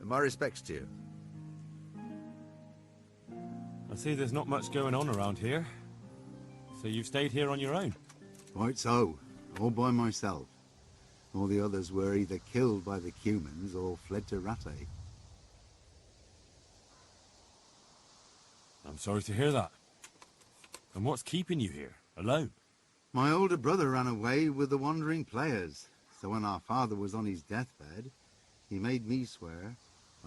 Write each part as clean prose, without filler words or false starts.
and my respects to you. I see there's not much going on around here. So you've stayed here on your own? Quite so. All by myself. All the others were either killed by the humans or fled to Rattay. I'm sorry to hear that. And what's keeping you here, alone? My older brother ran away with the wandering players, so when our father was on his deathbed, he made me swear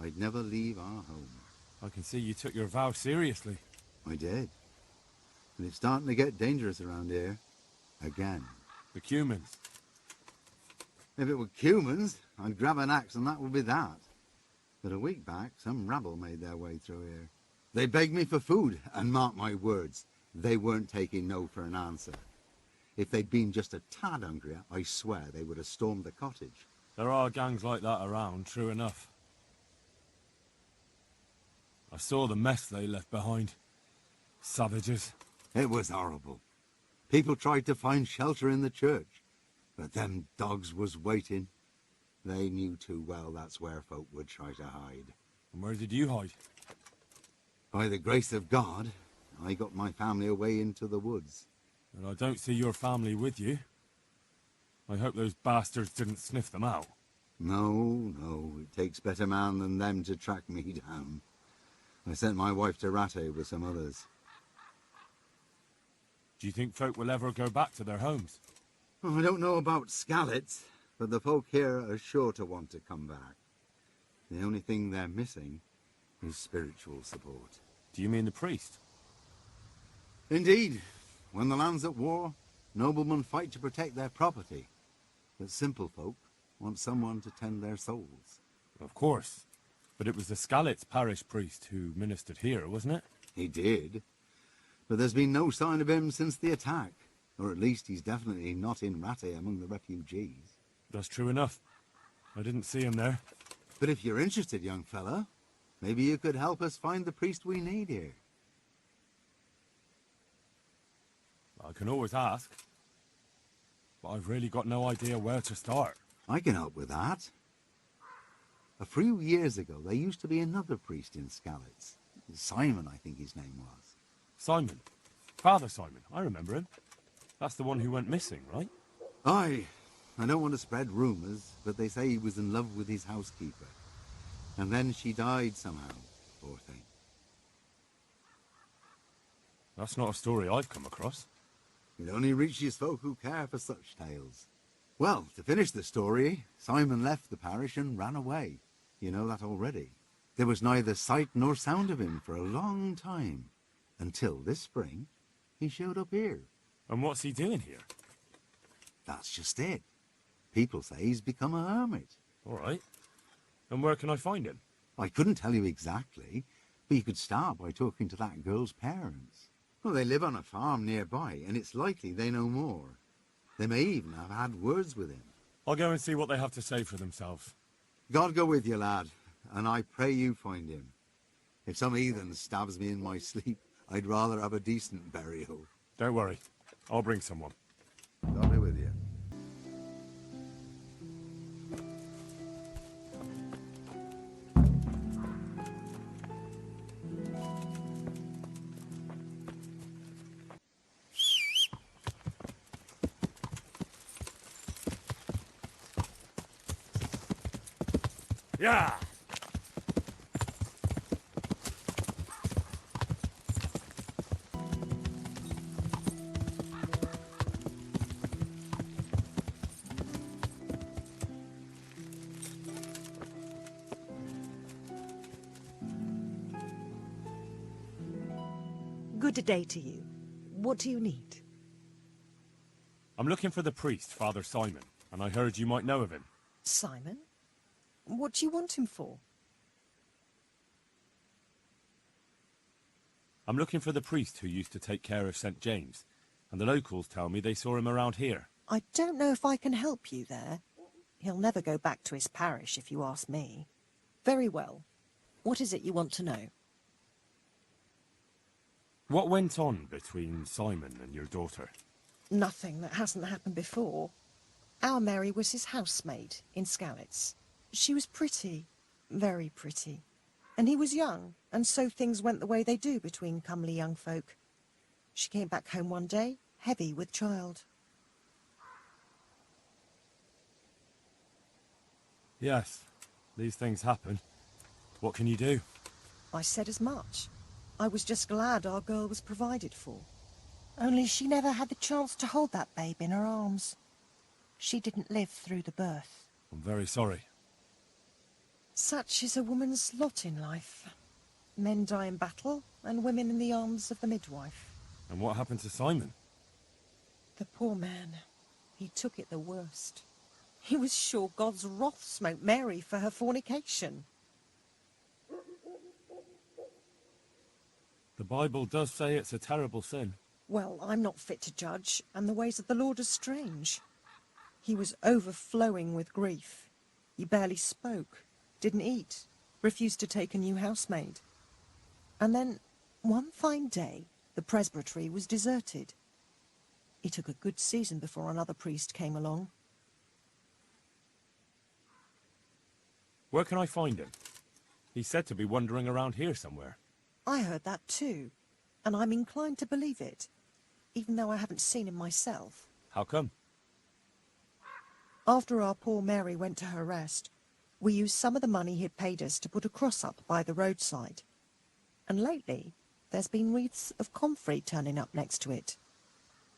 I'd never leave our home. I can see you took your vow seriously. I did. And it's starting to get dangerous around here. Again. The humans. If it were humans, I'd grab an axe and that would be that. But a week back, some rabble made their way through here. They begged me for food, and mark my words, they weren't taking no for an answer. If they'd been just a tad hungrier, I swear they would have stormed the cottage. There are gangs like that around, true enough. I saw the mess they left behind. Savages. It was horrible. People tried to find shelter in the church, but them dogs was waiting. They knew too well that's where folk would try to hide. And where did you hide? By the grace of God, I got my family away into the woods. And I don't see your family with you. I hope those bastards didn't sniff them out. No, it takes better man than them to track me down. I sent my wife to Rattay with some others. Do you think folk will ever go back to their homes? Oh, I don't know about Skalitz, but the folk here are sure to want to come back. The only thing they're missing is spiritual support. Do you mean the priest? Indeed. When the land's at war, noblemen fight to protect their property. But simple folk want someone to tend their souls. Of course. But it was the Skalitz parish priest who ministered here, wasn't it? He did. But there's been no sign of him since the attack. Or at least he's definitely not in Rattay among the refugees. That's true enough. I didn't see him there. But if you're interested, young fella, maybe you could help us find the priest we need here. I can always ask. But I've really got no idea where to start. I can help with that. A few years ago, there used to be another priest in Skalitz. Simon, I think his name was. Simon? Father Simon, I remember him. That's the one who went missing, right? Aye. I don't want to spread rumours, but they say he was in love with his housekeeper. And then she died somehow, poor thing. That's not a story I've come across. It only reaches folk who care for such tales. Well, to finish the story, Simon left the parish and ran away. You know that already. There was neither sight nor sound of him for a long time. Until this spring, he showed up here. And what's he doing here? That's just it. People say he's become a hermit. All right. And where can I find him? I couldn't tell you exactly, but you could start by talking to that girl's parents. Well, they live on a farm nearby, and it's likely they know more. They may even have had words with him. I'll go and see what they have to say for themselves. God go with you, lad, and I pray you find him. If some heathen stabs me in my sleep, I'd rather have a decent burial. Don't worry. I'll bring someone. God be with you. Yeah! Good day to you. What do you need? I'm looking for the priest, Father Simon, and I heard you might know of him. Simon? What do you want him for? I'm looking for the priest who used to take care of St. James, and the locals tell me they saw him around here. I don't know if I can help you there. He'll never go back to his parish, if you ask me. Very well. What is it you want to know? What went on between Simon and your daughter? Nothing that hasn't happened before. Our Mary was his housemaid in Skalitz. She was pretty, Very pretty. And he was young, and so things went the way they do between comely young folk. She came back home one day, heavy with child. Yes, these things happen. What can you do? I said as much. I was just glad our girl was provided for. Only she never had the chance to hold that babe in her arms. She didn't live through the birth. I'm very sorry. Such is a woman's lot in life. Men die in battle, and women in the arms of the midwife. And what happened to Simon? The poor man. He took it the worst. He was sure God's wrath smote Mary for her fornication. The Bible does say it's a terrible sin. Well, I'm not fit to judge, and the ways of the Lord are strange. He was overflowing with grief. He barely spoke, didn't eat, refused to take a new housemaid. And then, one fine day, the presbytery was deserted. It took a good season before another priest came along. Where can I find him? He's said to be wandering around here somewhere. I heard that too, and I'm inclined to believe it, even though I haven't seen him myself. How come? After our poor Mary went to her rest, we used some of the money he'd paid us to put a cross up by the roadside. And lately, there's been wreaths of comfrey turning up next to it.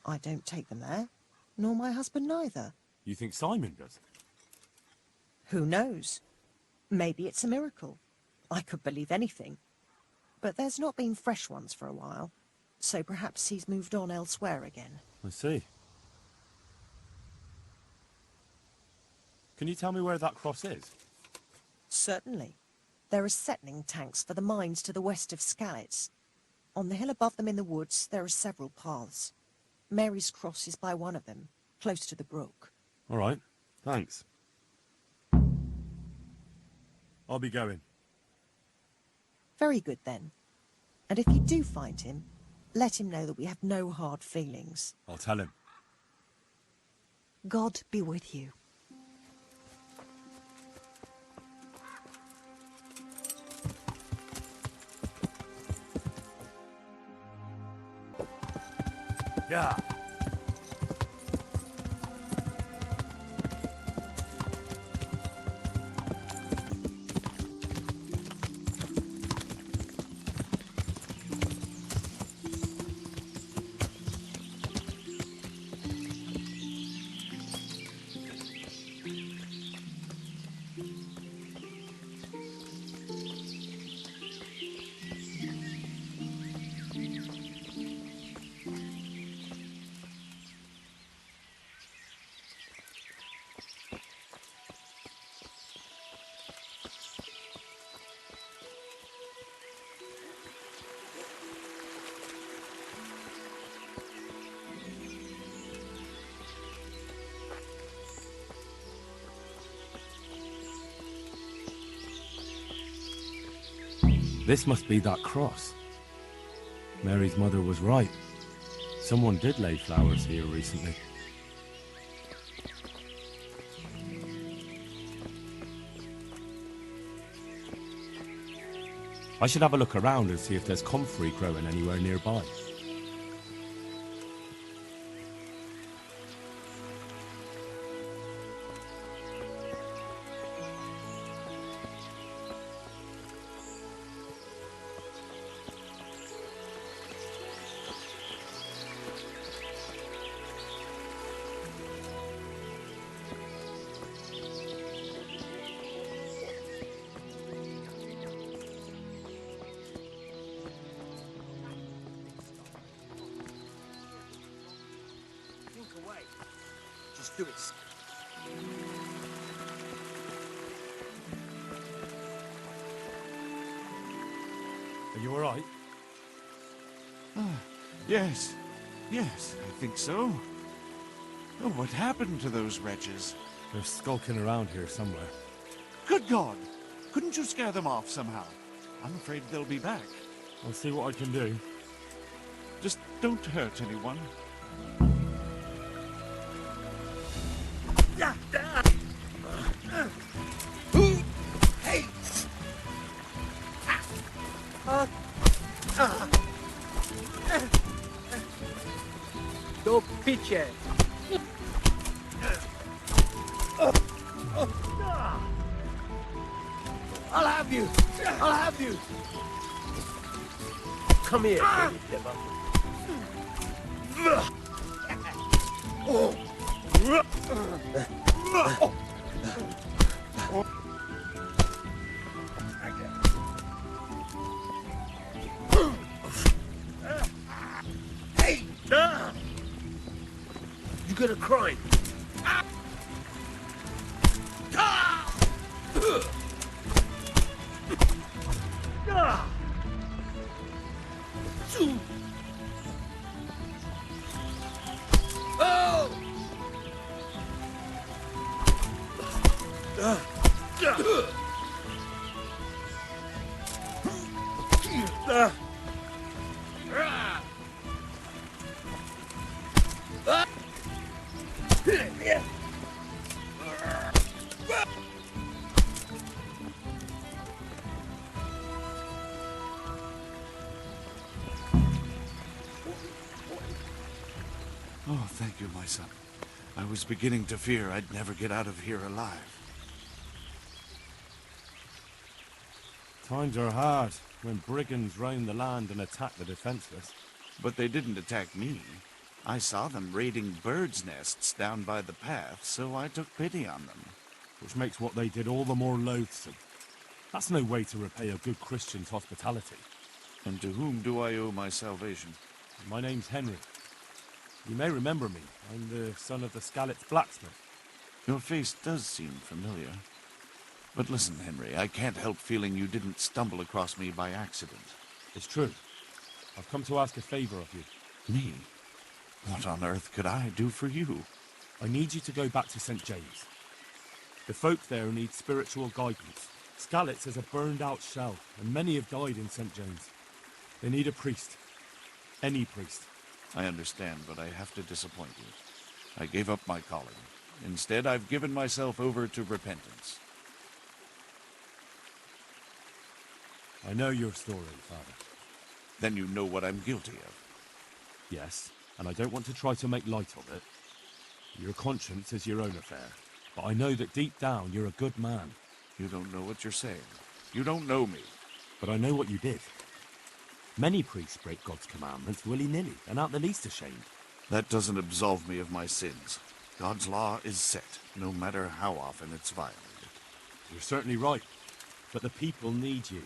I don't take them there, nor my husband neither. You think Simon does? Who knows? Maybe it's a miracle. I could believe anything. But there's not been fresh ones for a while, so perhaps he's moved on elsewhere again. I see. Can you tell me where that cross is? Certainly. There are settling tanks for the mines to the west of Skalitz. On the hill above them in the woods, there are several paths. Mary's cross is by one of them, close to the brook. All right, thanks. I'll be going. Very good, then. And if you do find him, let him know that we have no hard feelings. I'll tell him. God be with you. Yeah. This must be that cross. Mary's mother was right. Someone did lay flowers here recently. I should have a look around and see if there's comfrey growing anywhere nearby. Just do it. Are you all right? Yes. Yes, I think so. Oh, what happened to those wretches? They're skulking around here somewhere. Good God! Couldn't you scare them off somehow? I'm afraid they'll be back. I'll see what I can do. Just don't hurt anyone. Hey! pitcher. I'll have you. I'll have you. Come here, baby devil. Hey! You got a crime. Oh, thank you, my son. I was beginning to fear I'd never get out of here alive. Times are hard when brigands roam the land and attack the defenseless. But they didn't attack me. I saw them raiding birds' nests down by the path, so I took pity on them. Which makes what they did all the more loathsome. That's no way to repay a good Christian's hospitality. And to whom do I owe my salvation? My name's Henry. You may remember me. I'm the son of the Skalitz blacksmith. Your face does seem familiar. But listen, Henry, I can't help feeling you didn't stumble across me by accident. It's true. I've come to ask a favor of you. Me? What on earth could I do for you? I need you to go back to St. James. The folk there need spiritual guidance. Skalitz is a burned-out shell, and many have died in St. James. They need a priest. Any priest. I understand, but I have to disappoint you. I gave up my calling. Instead, I've given myself over to repentance. I know your story, Father. Then you know what I'm guilty of. Yes, and I don't want to try to make light of it. Your conscience is your own affair, but I know that deep down you're a good man. You don't know what you're saying. You don't know me. But I know what you did. Many priests break God's commandments willy-nilly and aren't the least ashamed. That doesn't absolve me of my sins. God's law is set, no matter how often it's violated. You're certainly right, but the people need you.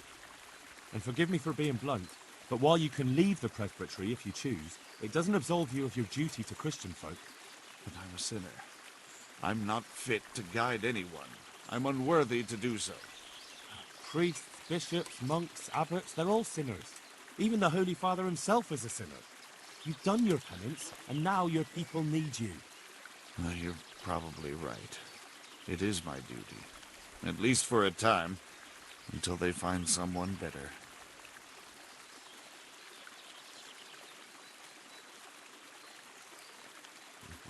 And forgive me for being blunt, but while you can leave the presbytery if you choose, it doesn't absolve you of your duty to Christian folk. But I'm a sinner. I'm not fit to guide anyone. I'm unworthy to do so. Priests, bishops, monks, abbots, they're all sinners. Even the Holy Father himself is a sinner. You've done your penance, and now your people need you. You're probably right. It is my duty. At least for a time, until they find someone better.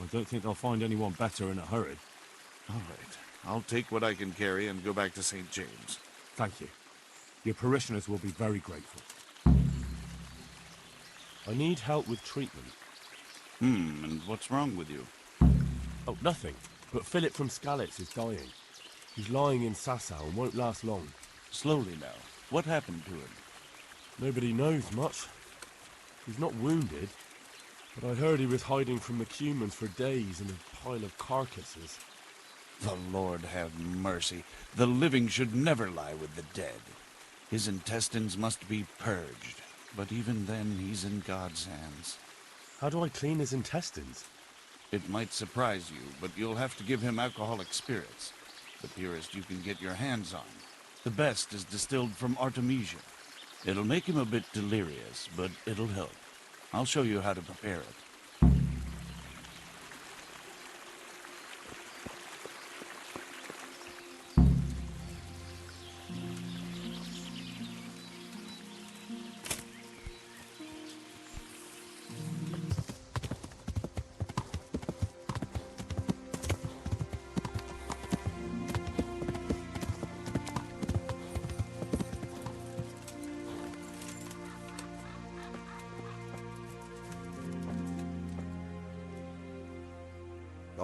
I don't think they'll find anyone better in a hurry. All right. I'll take what I can carry and go back to St. James. Thank you. Your parishioners will be very grateful. I need help with treatment. And what's wrong with you? Oh, nothing. But Philip from Skalitz is dying. He's lying in Sasau and won't last long. Slowly now. What happened to him? Nobody knows much. He's not wounded, but I heard he was hiding from the Cumans for days in a pile of carcasses. The Lord have mercy. The living should never lie with the dead. His intestines must be purged, but even then he's in God's hands. How do I clean his intestines? It might surprise you, but you'll have to give him alcoholic spirits. The purest you can get your hands on. The best is distilled from Artemisia. It'll make him a bit delirious, but it'll help. I'll show you how to prepare it.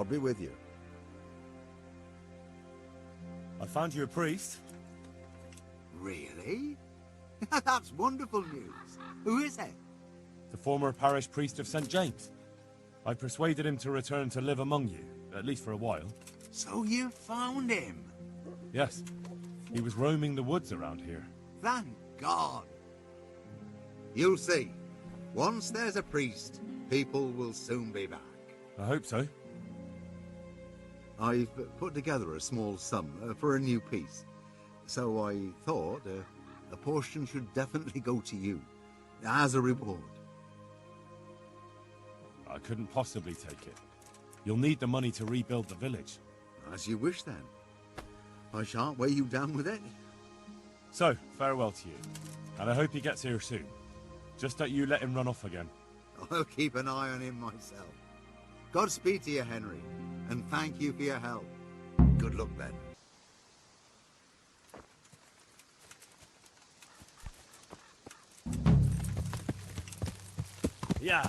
God be with you. I found you a priest. Really? That's wonderful news. Who is it? The former parish priest of St. James. I persuaded him to return to live among you, at least for a while. So you found him? Yes. He was roaming the woods around here. Thank God. You'll see. Once there's a priest, people will soon be back. I hope so. I've put together a small sum for a new piece. So I thought a portion should definitely go to you, as a reward. I couldn't possibly take it. You'll need the money to rebuild the village. As you wish, then. I shan't weigh you down with it. So, farewell to you. And I hope he gets here soon. Just that you let him run off again. I'll keep an eye on him myself. Godspeed to you, Henry, and thank you for your help. Good luck, then. Yeah.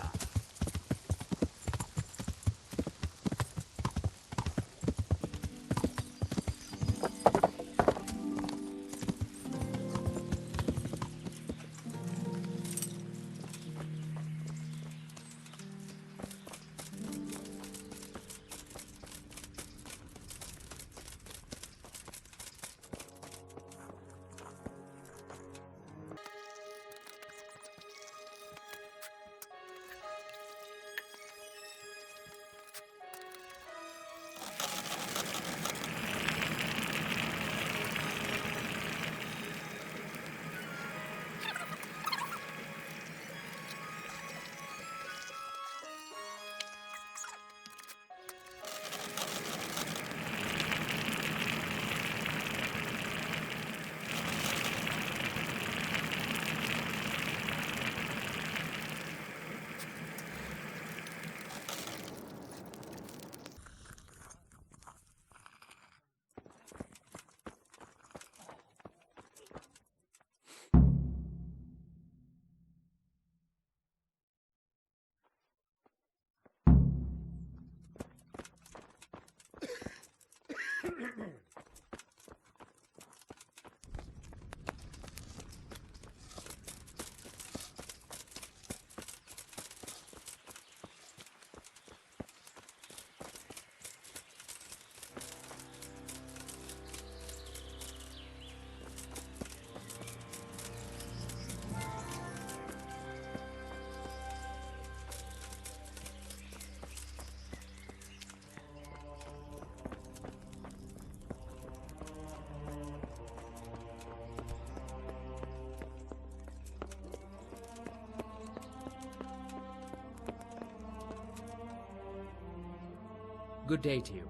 Good day to you.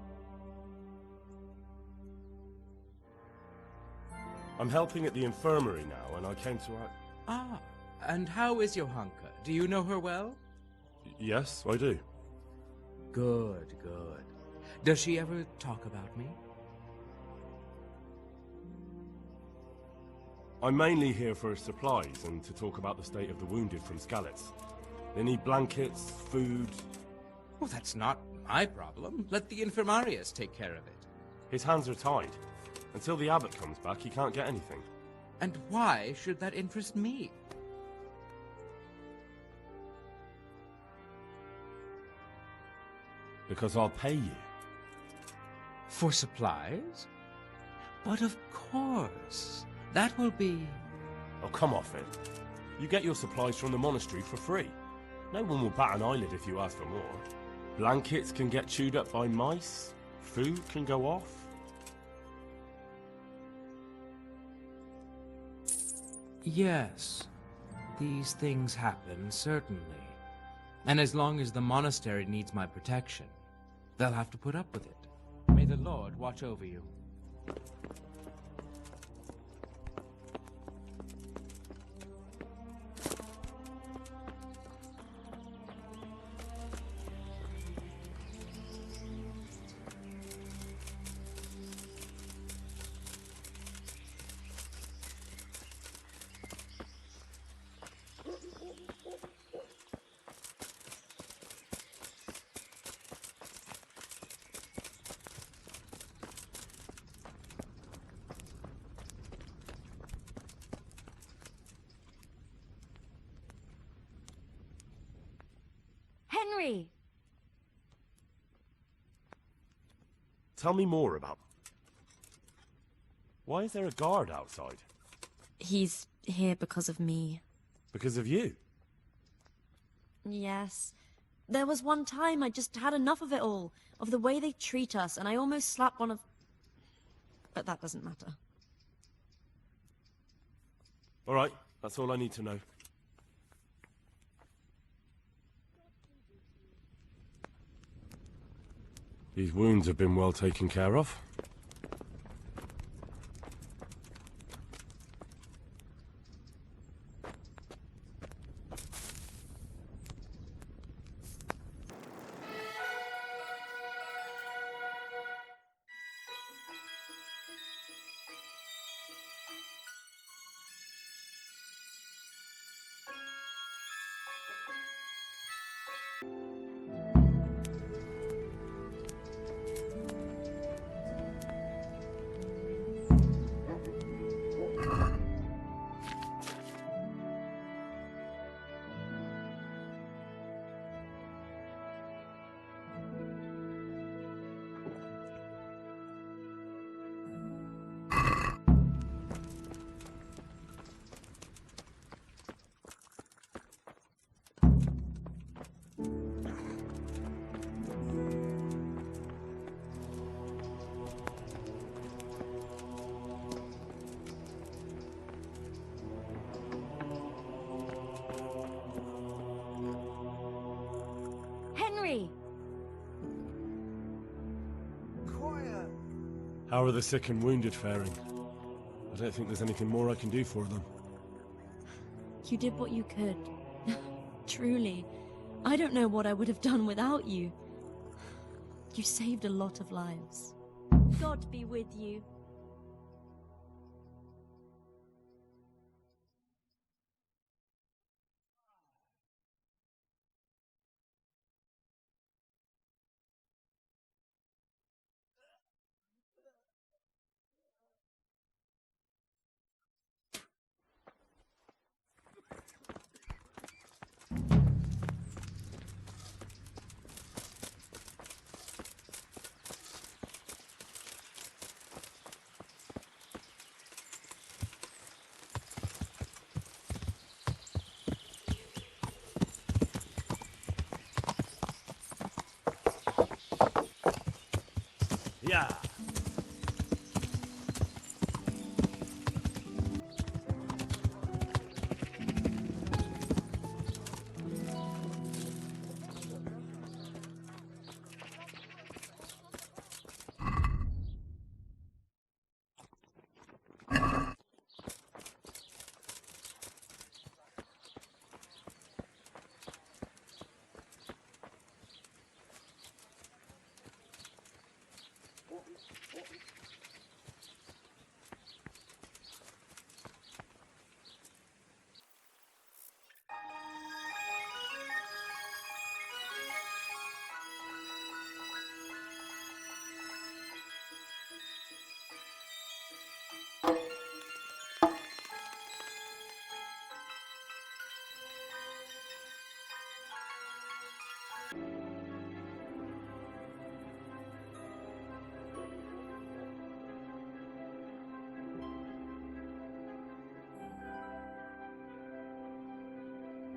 I'm helping at the infirmary now, and I came to... Ah, and how is Johanka? Do you know her well? Yes, I do. Good, good. Does she ever talk about me? I'm mainly here for supplies and to talk about the state of the wounded from Skalitz. They need blankets, food... Well, that's not my problem. Let the infirmarius take care of it. His hands are tied. Until the abbot comes back, he can't get anything. And why should that interest me? Because I'll pay you. For supplies? But of course. That will be... Oh, come off it. You get your supplies from the monastery for free. No one will bat an eyelid if you ask for more. Blankets can get chewed up by mice. Food can go off. Yes. These things happen, certainly. And as long as the monastery needs my protection, they'll have to put up with it. May the Lord watch over you. Henry! Tell me more about... Why is there a guard outside? He's here because of me. Because of you? Yes. There was one time I just had enough of it all, of the way they treat us, and I almost slapped one of... But that doesn't matter. All right, that's all I need to know. These wounds have been well taken care of. Henry! Quiet. How are the sick and wounded faring? I don't think there's anything more I can do for them. You did what you could. Truly. I don't know what I would have done without you. You saved a lot of lives. God be with you. Yeah.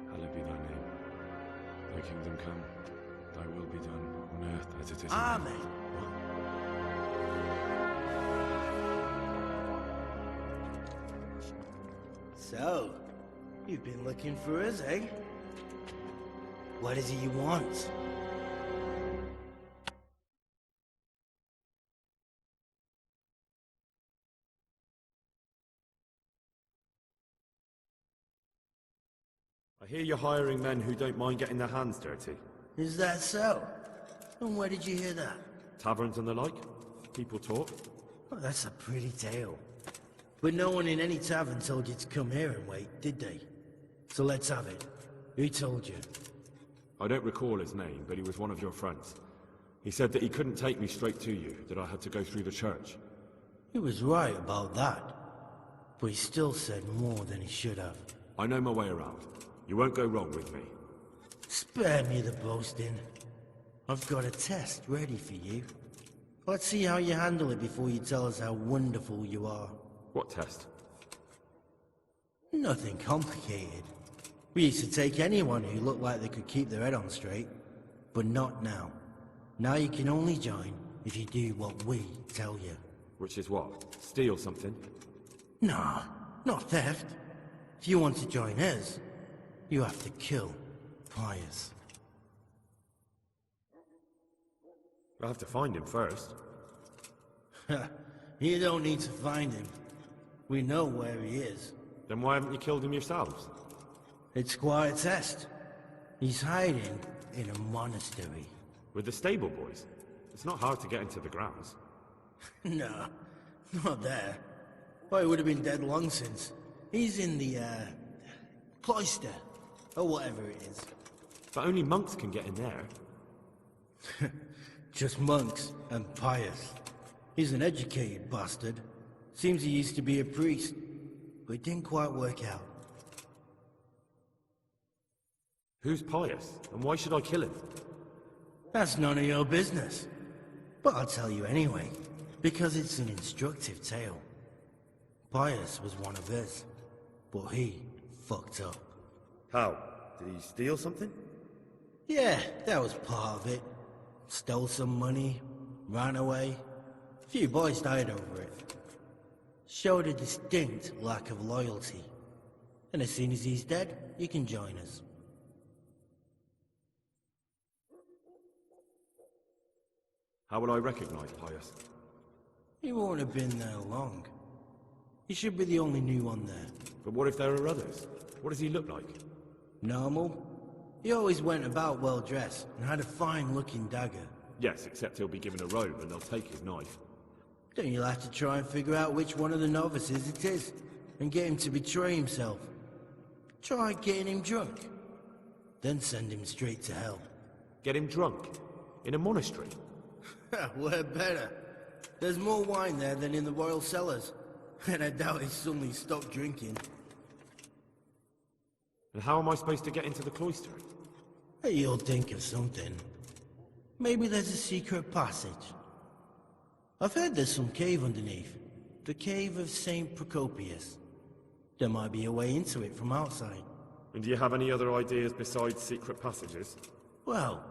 Hallowed be thy name. Thy kingdom come, thy will be done, on earth as it is in heaven. Amen. So, you've been looking for us, eh? What is it you want? I hear you're hiring men who don't mind getting their hands dirty. Is that so? And where did you hear that? Taverns and the like. People talk. Oh, that's a pretty tale. But no one in any tavern told you to come here and wait, did they? So let's have it. Who told you? I don't recall his name, but he was one of your friends. He said that he couldn't take me straight to you, that I had to go through the church. He was right about that. But he still said more than he should have. I know my way around. You won't go wrong with me. Spare me the boasting. I've got a test ready for you. Let's see how you handle it before you tell us how wonderful you are. What test? Nothing complicated. We used to take anyone who looked like they could keep their head on straight, but not now. Now you can only join if you do what we tell you. Which is what? Steal something? Nah, not theft. If you want to join us, you have to kill Pius. I'll have to find him first. You don't need to find him. We know where he is. Then why haven't you killed him yourselves? It's quite a test. He's hiding in a monastery. With the stable boys? It's not hard to get into the grounds. No, not there. Well, he would have been dead long since. He's in the, cloister, or whatever it is. But only monks can get in there. Just monks and Pius. He's an educated bastard. Seems he used to be a priest, but it didn't quite work out. Who's Pius, and why should I kill him? That's none of your business. But I'll tell you anyway, because it's an instructive tale. Pius was one of us, but he fucked up. How? Did he steal something? Yeah, that was part of it. Stole some money, ran away. A few boys died over it. Showed a distinct lack of loyalty. And as soon as he's dead, you can join us. How will I recognize Pius? He won't have been there long. He should be the only new one there. But what if there are others? What does he look like? Normal. He always went about well dressed and had a fine-looking dagger. Yes, except he'll be given a robe and they'll take his knife. Then you'll have to try and figure out which one of the novices it is, and get him to betray himself. Try getting him drunk. Then send him straight to hell. Get him drunk? In a monastery? We're better. There's more wine there than in the royal cellars. And I doubt he suddenly stopped drinking. And how am I supposed to get into the cloister? You'll think of something. Maybe there's a secret passage. I've heard there's some cave underneath. The cave of St. Procopius. There might be a way into it from outside. And do you have any other ideas besides secret passages? Well,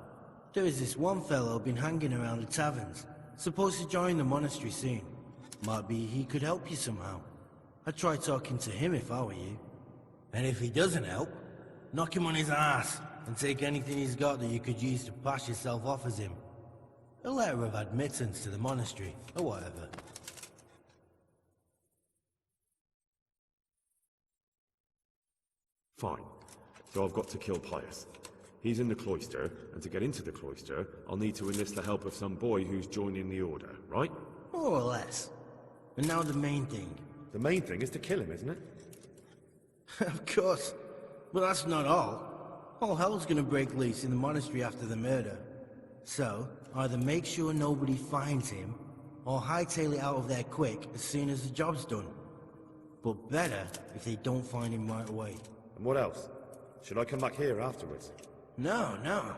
there is this one fellow been hanging around the taverns. Supposed to join the monastery soon. Might be he could help you somehow. I'd try talking to him if I were you. And if he doesn't help, knock him on his ass and take anything he's got that you could use to pass yourself off as him. A letter of admittance to the monastery, or whatever. Fine. So I've got to kill Pius. He's in the cloister, and to get into the cloister, I'll need to enlist the help of some boy who's joining the order, right? More or less. And now the main thing. The main thing is to kill him, isn't it? Of course. But that's not all. All hell's gonna break loose in the monastery after the murder. So, either make sure nobody finds him, or hightail it out of there quick as soon as the job's done. But better if they don't find him right away. And what else? Should I come back here afterwards? No, no.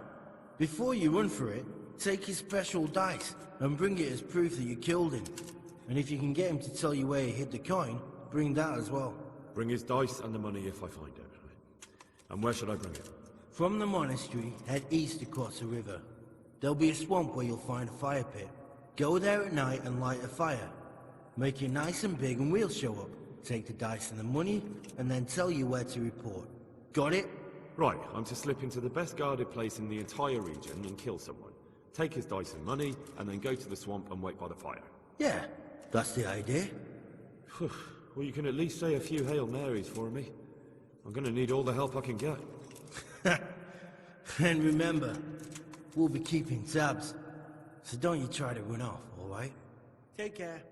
Before you run for it, take his special dice and bring it as proof that you killed him. And if you can get him to tell you where he hid the coin, bring that as well. Bring his dice and the money if I find it. And where should I bring it? From the monastery, head east across the river. There'll be a swamp where you'll find a fire pit. Go there at night and light a fire. Make it nice and big and we'll show up. Take the dice and the money, and then tell you where to report. Got it? Right, I'm to slip into the best guarded place in the entire region and kill someone. Take his dice and money, and then go to the swamp and wait by the fire. Yeah, that's the idea. Well, you can at least say a few Hail Marys for me. I'm gonna need all the help I can get. And remember, we'll be keeping tabs. So don't you try to run off, alright? Take care.